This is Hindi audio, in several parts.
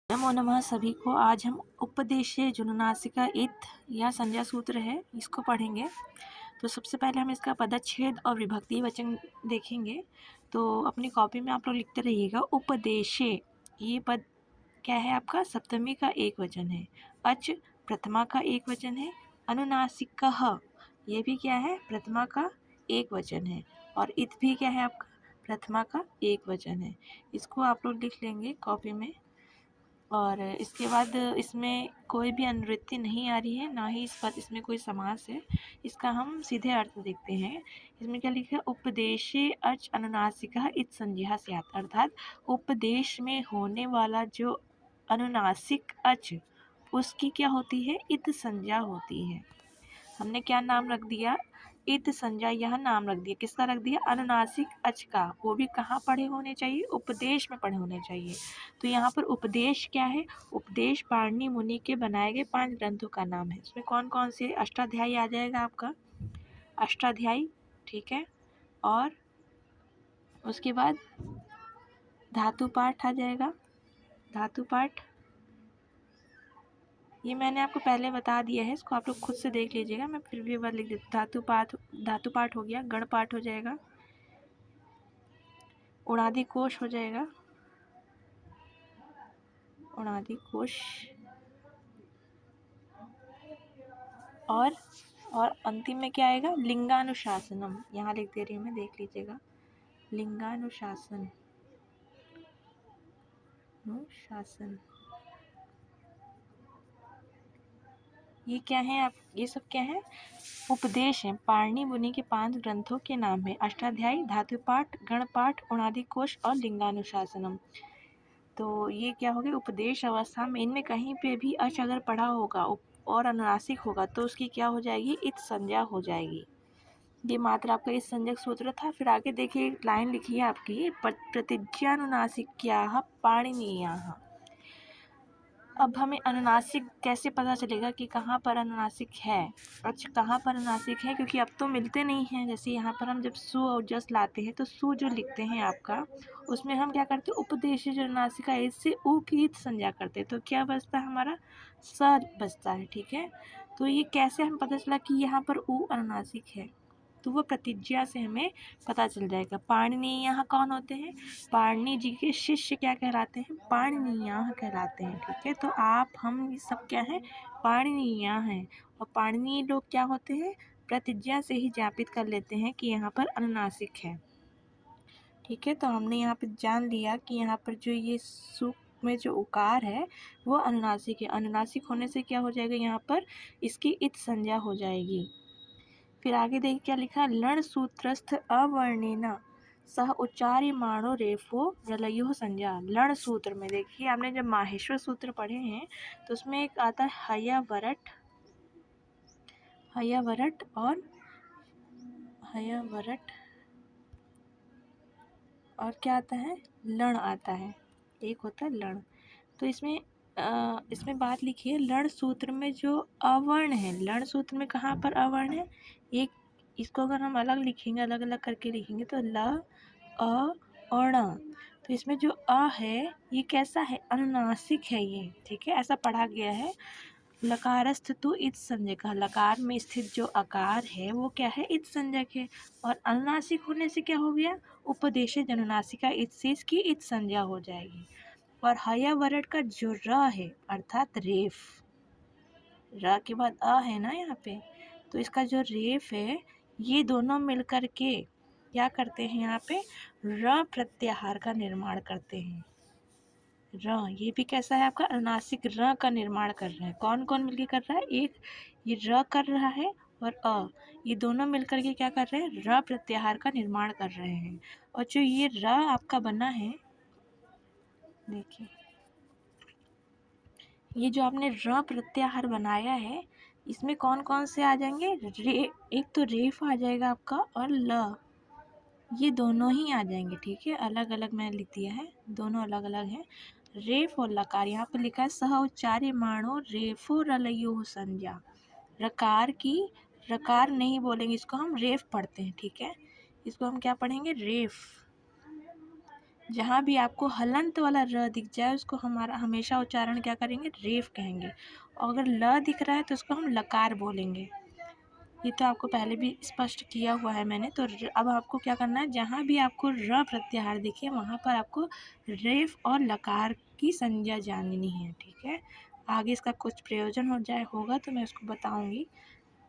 नमो नमः सभी को। आज हम उपदेशे जुनुनासिका इत या संज्ञा सूत्र है, इसको पढ़ेंगे। तो सबसे पहले हम इसका पदच्छेद और विभक्ति वचन देखेंगे। तो अपनी कॉपी में आप लोग लिखते रहिएगा। उपदेशे ये पद क्या है आपका? सप्तमी का एक वचन है। अच प्रथमा का एक वचन है। अनुनासिकः ये भी क्या है? प्रथमा का एक वचन है। और इत भी क्या है आपका? प्रथमा का एक वचन है। इसको आप लोग लिख लेंगे कॉपी में। और इसके बाद इसमें कोई भी अनुवृत्ति नहीं आ रही है, ना ही इसमें कोई समास है। इसका हम सीधे अर्थ देखते हैं। इसमें क्या लिखा है? उपदेशे अच अनुनासिका इत संज्ञा स्यात्, अर्थात उपदेश में होने वाला जो अनुनासिक अच उसकी क्या होती है? इत संज्ञा होती है। हमने क्या नाम रख दिया? इत संज्ञा यह नाम रख दिया। किसका रख दिया? अनुनासिक अच का। वो भी कहाँ पढ़े होने चाहिए? उपदेश में पढ़े होने चाहिए। तो यहाँ पर उपदेश क्या है? उपदेश पाणिनि मुनि के बनाए गए 5 ग्रंथों का नाम है। इसमें कौन कौन से? अष्टाध्यायी आ जाएगा आपका, अष्टाध्यायी, ठीक है। और उसके बाद धातु पाठ आ जाएगा, धातु पाठ। ये मैंने आपको पहले बता दिया है, इसको आप लोग खुद से देख लीजिएगा। मैं फिर भी एक बार लिख देती हूँ। धातु पाठ हो गया। गण पाठ हो जाएगा। उणादि कोश हो जाएगा, उणादि कोश। और अंतिम में क्या आएगा? लिंगानुशासनम। यहाँ लिख दे रही हूँ मैं, देख लीजिएगा। लिंगानुशासन, शासन। ये क्या है आप? ये सब क्या है? उपदेश है। पाणिनि मुनि के 5 ग्रंथों के नाम है। अष्टाध्यायी, धातु पाठ, गण पाठ, उणादि कोश और लिंगानुशासनम। तो ये क्या हो गया? उपदेश अवस्था में इनमें कहीं पे भी अच अगर पढ़ा होगा और अनुनासिक होगा तो उसकी क्या हो जाएगी? इत संज्ञा हो जाएगी। ये मात्र आपका इस संज्ञक सूत्र था। फिर आगे देखिए, लाइन लिखी है आपकी, प्रतिज्ञानुनासिक्याः पाणिनीयाः। अब हमें अनुनासिक कैसे पता चलेगा कि कहाँ पर अनुनासिक है? अच्छा, कहाँ पर अनुनासिक है? क्योंकि अब तो मिलते नहीं हैं। जैसे यहाँ पर हम जब सु और जस लाते हैं तो सु जो लिखते हैं आपका, उसमें हम क्या करते हैं? उपदेश जो नासिका इससे ऊ की संज्ञा करते हैं। तो क्या बचता है हमारा? स बचता है, ठीक है। तो ये कैसे हम पता चला कि यहाँ पर ऊ अनुनासिक है? तो वो प्रतिज्ञा से हमें पता चल जाएगा। पाणिनि यहाँ कौन होते हैं? पाणिनि जी के शिष्य क्या कहलाते हैं? पाणिनीयाः कहलाते हैं, ठीक है। तो आप हम ये सब क्या है? पाणिनीयाः हैं। और पाणिनि लोग क्या होते हैं? प्रतिज्ञा से ही ज्ञापित कर लेते हैं कि यहाँ पर अनुनासिक है, ठीक है। तो हमने यहाँ पर जान लिया कि यहाँ पर जो ये सु में जो उकार है वो अनुनासिक है। अनुनासिक होने से क्या हो जाएगा? यहाँ पर इसकी इत संज्ञा हो जाएगी। फिर आगे देखिए क्या लिखा है? लण सूत्रस्थ अवर्णेन सह उच्चार्यमाणो रेफो रलयो संज्ञा। लण सूत्र में देखिए, आपने जब माहेश्वर सूत्र पढ़े हैं तो उसमें एक आता है हयवरट, हयवरट और हयवरट, और क्या आता है? लण आता है, एक होता है लण। तो इसमें बात लिखी है, लण सूत्र में जो अवर्ण है, लण सूत्र में कहाँ पर अवर्ण है? एक, इसको अगर हम अलग लिखेंगे, अलग अलग करके लिखेंगे तो ल अ अण। तो इसमें जो अ है ये कैसा है? अनुनासिक है ये, ठीक है। ऐसा पढ़ा गया है। लकारस्थ तो इत संज्ञक, लकार में स्थित जो आकार है वो क्या है? इत संज्ञक है। और अनुनासिक होने से क्या हो गया? उपदेशे अनुनासिका इत से इसकी इत संज्ञा हो जाएगी। और हयावरट का जो र है अर्थात रेफ, र के बाद अ है ना यहाँ पे, तो इसका जो रेफ है ये दोनों मिलकर के क्या करते हैं? यहाँ पे र प्रत्याहार का निर्माण करते हैं। र ये भी कैसा है आपका? अनुनासिक र का निर्माण कर रहे हैं। कौन कौन मिलकर कर रहा है? एक ये र कर रहा है और अ, ये दोनों मिलकर के क्या कर रहे हैं? र प्रत्याहार का निर्माण कर रहे हैं। और जो ये र आपका बना है, देखिए ये जो आपने र प्रत्याहार बनाया है इसमें कौन कौन से आ जाएंगे? एक तो रेफ आ जाएगा आपका, और ल, ये दोनों ही आ जाएंगे, ठीक है। अलग अलग मैंने लिख दिया है, दोनों अलग अलग हैं। रेफ और लकार, यहाँ पर लिखा है सह उच्चार्यमाणो रेफो रलयो संज्ञा। रकार की, रकार नहीं बोलेंगे इसको, हम रेफ पढ़ते हैं, ठीक है। इसको हम क्या पढ़ेंगे? रेफ, जहाँ भी आपको हलंत वाला र दिख जाए उसको हमारा हमेशा उच्चारण क्या करेंगे, रेफ कहेंगे। और अगर ल दिख रहा है तो उसको हम लकार बोलेंगे। ये तो आपको पहले भी स्पष्ट किया हुआ है मैंने। तो अब आपको क्या करना है, जहाँ भी आपको र प्रत्याहार दिखे वहाँ पर आपको रेफ और लकार की संज्ञा जाननी है, ठीक है। आगे इसका कुछ प्रयोजन होगा तो मैं उसको बताऊँगी।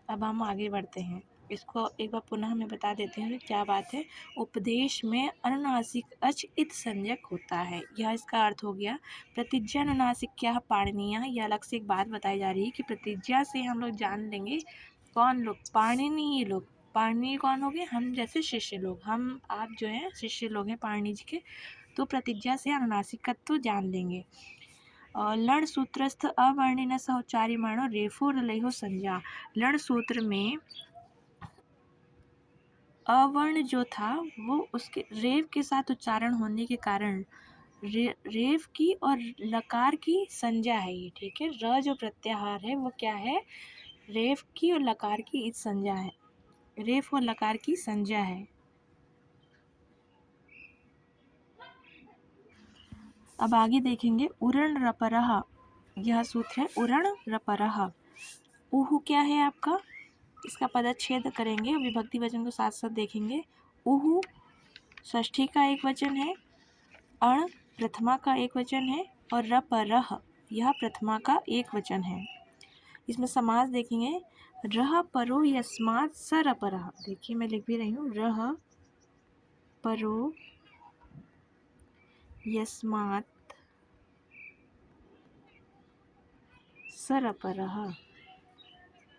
अब हम आगे बढ़ते हैं। इसको एक बार पुनः मैं बता देती हूँ क्या बात है। उपदेश में अनुनासिक अच इत संज्ञक होता है, यह इसका अर्थ हो गया। प्रतिज्ञा अनुनासिक क्या पाणिनीय, यह अलग से एक बात बताई जा रही है कि प्रतिज्ञा से हम लोग जान लेंगे कौन लोग, पाणिनीय लोग। पाणिनीय कौन हो गए, हम जैसे शिष्य लोग, हम आप जो हैं शिष्य लोग हैं पाणिनि जी के। तो प्रतिज्ञा से अनुनासिकत्व जान लेंगे। लण सूत्रस्थ अवर्णिन सौचार्यमाणो रेफो रलयो संज्ञा। लण सूत्र में अवर्ण जो था वो उसके रेफ के साथ उच्चारण होने के कारण रेफ की और लकार की संज्ञा है ये, ठीक है। र जो प्रत्याहार है वो क्या है, रेफ की और लकार की इस संज्ञा है, रेफ और लकार की संज्ञा है। अब आगे देखेंगे उरण रपरह, यह सूत्र है उरण रपरह। उहु क्या है आपका, इसका पदच्छेद करेंगे, विभक्ति वचन को साथ साथ देखेंगे। उहु षष्ठी का एक वचन है, अण प्रथमा का एक वचन है और रपरह यह प्रथमा का एक वचन है। इसमें समास देखेंगे, रह परो यस्मात् स रपरः। देखिए मैं लिख भी रही हूँ, रह परो यस्मात् स रपरः,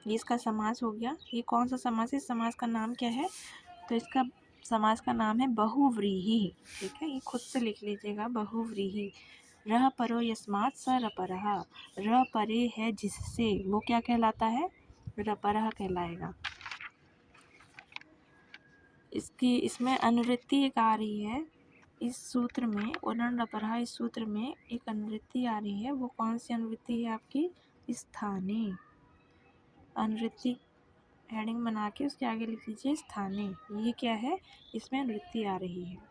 ये इसका समास हो गया। ये कौन सा समास है, इस समास का नाम क्या है, तो इसका समास का नाम है बहुव्रीहि, ठीक है। ये खुद से लिख लीजिएगा, बहुव्रीहि। रह परो यस्मात् स रपरः, रह परे है जिससे, वो क्या कहलाता है, रपरः कहलाएगा। इसमें अनुवृत्ति एक आ रही है इस सूत्र में, उरण रपरः इस सूत्र में एक अनुवृत्ति आ रही है। वो कौन सी अनुवृत्ति है आपकी, स्थाने। अनुवृत्ति हेडिंग बना के उसके आगे लिख लीजिए स्थाने, ये क्या है, इसमें अनुवृत्ति आ रही है।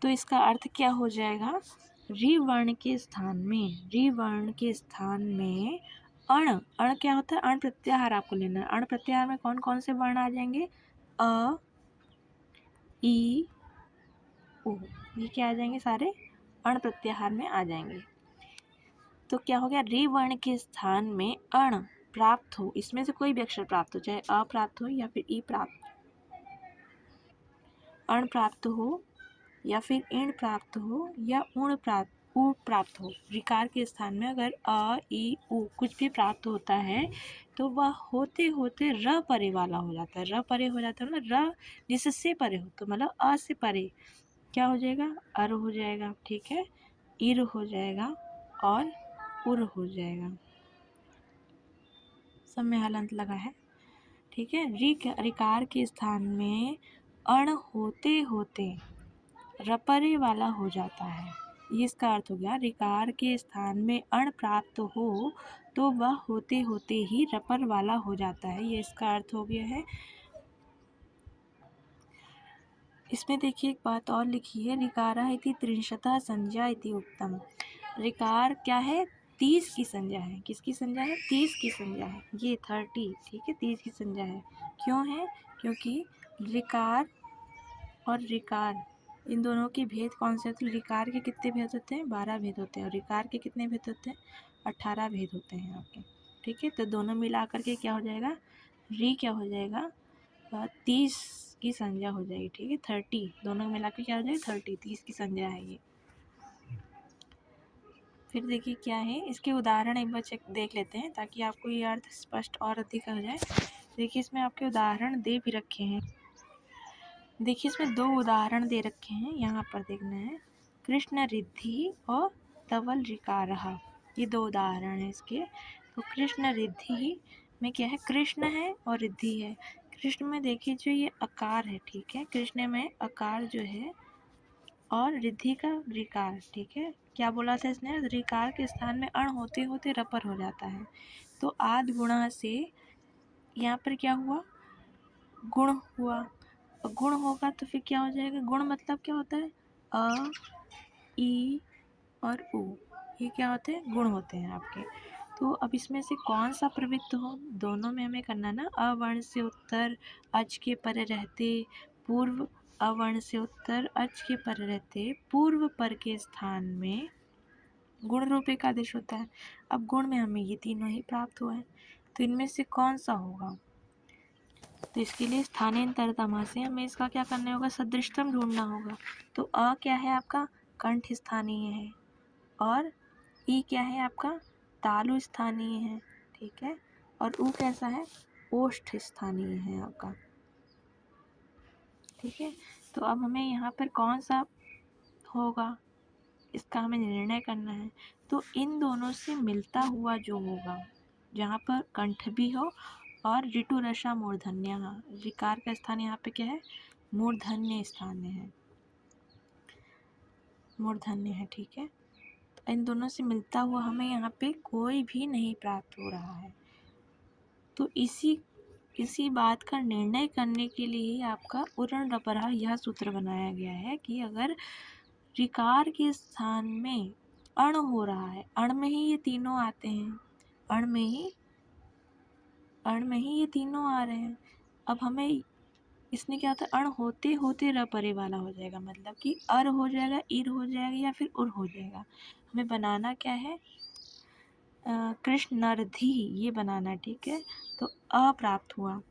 तो इसका अर्थ क्या हो जाएगा, री वर्ण के स्थान में, री वर्ण के स्थान में अण, अण क्या होता है, अण प्रत्याहार आपको लेना है। अण प्रत्याहार में कौन कौन से वर्ण आ जाएंगे, अ ई उ, ये क्या आ जाएंगे, सारे अण प्रत्याहार में आ जाएंगे। तो क्या हो गया, री वर्ण के स्थान में अण प्राप्त हो, इसमें से कोई भी अक्षर प्राप्त हो, चाहे अ प्राप्त हो या फिर ई प्राप्त, अण प्राप्त हो या फिर इण प्राप्त हो या उ प्राप्त हो। ऋकार के स्थान में अगर अ ई उ कुछ भी प्राप्त होता है तो वह होते होते र परे वाला हो जाता है। र परे हो जाता है ना, र जिससे परे हो, तो मतलब अ से परे क्या हो जाएगा, अर हो जाएगा, ठीक है, इर हो जाएगा और उर हो जाएगा। सब में हलंत लगा है, ठीक है। ऋकार के स्थान में अण होते होते रपरे वाला हो जाता है, ये इसका अर्थ हो गया। ऋकार के स्थान में अण प्राप्त हो तो वह होते होते ही रपर वाला हो जाता है, ये इसका अर्थ हो गया है। इसमें देखिए एक बात और लिखी है, ऋकारा इति त्रिंशतः संज्ञा इति उत्तम। ऋकार क्या है, 30 की संज्ञा है। किसकी संज्ञा है, 30 की संज्ञा है, ये 30, ठीक है, 30 की संज्ञा है। क्यों है, क्योंकि ऋकार और ऋकार इन दोनों के भेद कौन से होते हैं, ऋकार के कितने भेद होते हैं, 12 भेद होते हैं, और ऋकार के कितने भेद होते हैं, 18 भेद होते हैं आपके, ठीक है। तो दोनों मिला करके क्या हो जाएगा, री क्या हो जाएगा, 30 की संज्ञा हो जाएगी, ठीक है। 30 दोनों मिला के क्या हो जाएगा, 30 की संज्ञा है ये। फिर देखिए क्या है, इसके उदाहरण एक बार देख लेते हैं ताकि आपको ये अर्थ स्पष्ट और अधिक हो जाए। देखिए इसमें आपके उदाहरण दे भी रखे हैं, देखिए इसमें 2 उदाहरण दे रखे हैं, यहाँ पर देखना है, कृष्ण रिद्धि और तवल ऋकारः, ये 2 उदाहरण हैं इसके। तो कृष्ण रिद्धि में क्या है, कृष्ण है और रिद्धि है। कृष्ण में देखिए जो ये अकार है, ठीक है, कृष्ण में अकार जो है और रिद्धि का ऋकार, ठीक है। क्या बोला था इसने, ऋकार के स्थान में अण होते होते रपर हो जाता है। तो आद गुणा से यहाँ पर क्या हुआ, गुण हुआ, गुण होगा तो फिर क्या हो जाएगा, गुण मतलब क्या होता है, अ, ई और उ, ये क्या होते हैं, गुण होते हैं आपके। तो अब इसमें से कौन सा प्रवृत्त हो, दोनों में हमें करना ना। अवर्ण से उत्तर अच के पर रहते पूर्व, अवर्ण से उत्तर अच के पर रहते पूर्व पर के स्थान में गुण रूप एकादेश होता है। अब गुण में हमें ये तीनों ही प्राप्त हुए हैं, तो इनमें से कौन सा होगा। तो इसके लिए स्थानांतरतमा से हमें इसका क्या करना होगा, सदृशतम ढूंढना होगा। तो अ क्या है आपका, कंठ स्थानीय है, और ई क्या है आपका, तालु स्थानीय है, ठीक है, और उ कैसा है, ओष्ठ स्थानीय है आपका, ठीक है। तो अब हमें यहाँ पर कौन सा होगा, इसका हमें निर्णय करना है। तो इन दोनों से मिलता हुआ जो होगा, जहाँ पर कंठ भी हो और ऋतु रसा मूर्धन्य, ऋकार का स्थान यहाँ पे क्या है, मूर्धन्य स्थान है, मूर्धन्य है, ठीक है। तो इन दोनों से मिलता हुआ हमें यहाँ पे कोई भी नहीं प्राप्त हो रहा है। तो इसी बात का निर्णय करने के लिए ही आपका उरण रपरहा यह सूत्र बनाया गया है कि अगर ऋकार के स्थान में अण हो रहा है, अण में ही ये तीनों आते हैं, अण में ही ये तीनों आ रहे हैं। अब हमें इसमें क्या होता है, अण होते होते र परे वाला हो जाएगा, मतलब कि अर हो जाएगा, इर हो जाएगा, या फिर उर हो जाएगा। हमें बनाना क्या है, कृष्णर्धि ये बनाना है, ठीक है। तो अ प्राप्त हुआ,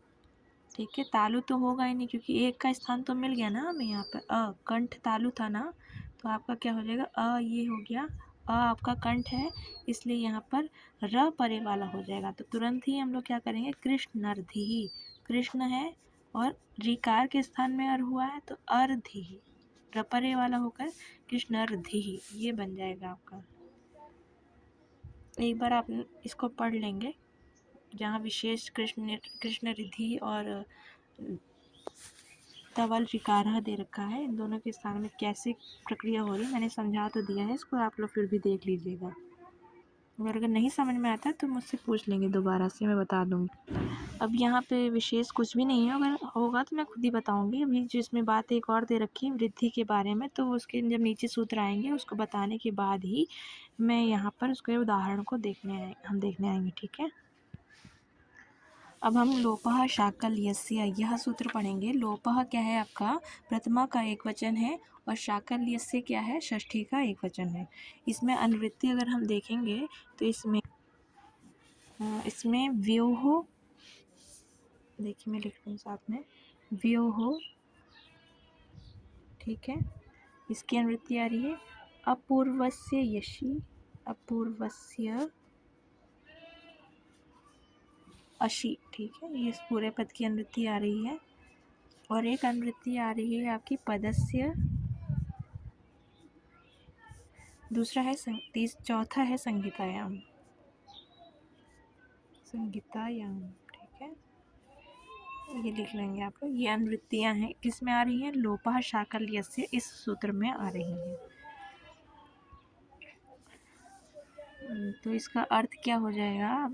ठीक है। तालु तो होगा ही नहीं क्योंकि एक का स्थान तो मिल गया ना हमें यहाँ पर, कंठ तालु था ना, तो आपका क्या हो जाएगा, ये हो गया, आपका कंठ है, इसलिए यहाँ पर र परे वाला हो जाएगा। तो तुरंत ही हम लोग क्या करेंगे, कृष्णर्धि, कृष्ण है और ऋकार के स्थान में अर हुआ है, तो अर्धि र परे वाला होकर कृष्णर्धि ये बन जाएगा आपका। एक बार आप इसको पढ़ लेंगे, जहाँ विशेष कृष्ण रिधि और तवल ऋकारः दे रखा है, इन दोनों के स्थान में कैसे प्रक्रिया हो रही है मैंने समझा तो दिया है, इसको आप लोग फिर भी देख लीजिएगा। अगर नहीं समझ में आता तो मुझसे पूछ लेंगे दोबारा से, मैं बता दूँगी। अब यहाँ पे विशेष कुछ भी नहीं है, अगर होगा तो मैं खुद ही बताऊँगी। अभी जिसमें बात एक और दे रखी है वृद्धि के बारे में, तो उसके जब नीचे सूत्र आएंगे उसको बताने के बाद ही मैं यहाँ पर उसके उदाहरण को देखने आएंगे, ठीक है। अब हम लोपः शाकल्यस्य यह सूत्र पढ़ेंगे। लोपः क्या है आपका, प्रथमा का एक वचन है, और शाकल्यस्य क्या है, षष्ठी का एक वचन है। इसमें अनुवृत्ति अगर हम देखेंगे तो इसमें व्योह, देखिए मैं लिख रही हूँ साथ में, व्योह, ठीक है। इसकी अनुवृत्ति आ रही है अपूर्वस्य यशि, अपूर्वस्य अशि, ठीक है। ये इस पूरे पद की अनुवृत्ति आ रही है। और एक अनुवृत्ति आ रही है आपकी पदस्य, दूसरा है चौथा है संगीतायाम, ठीक है। ये लिख लेंगे आप लोग, ये अनुवृत्तियाँ हैं, किसमें आ रही हैं, लोपः शाकल्यस्य इस सूत्र में आ रही हैं। तो इसका अर्थ क्या हो जाएगा,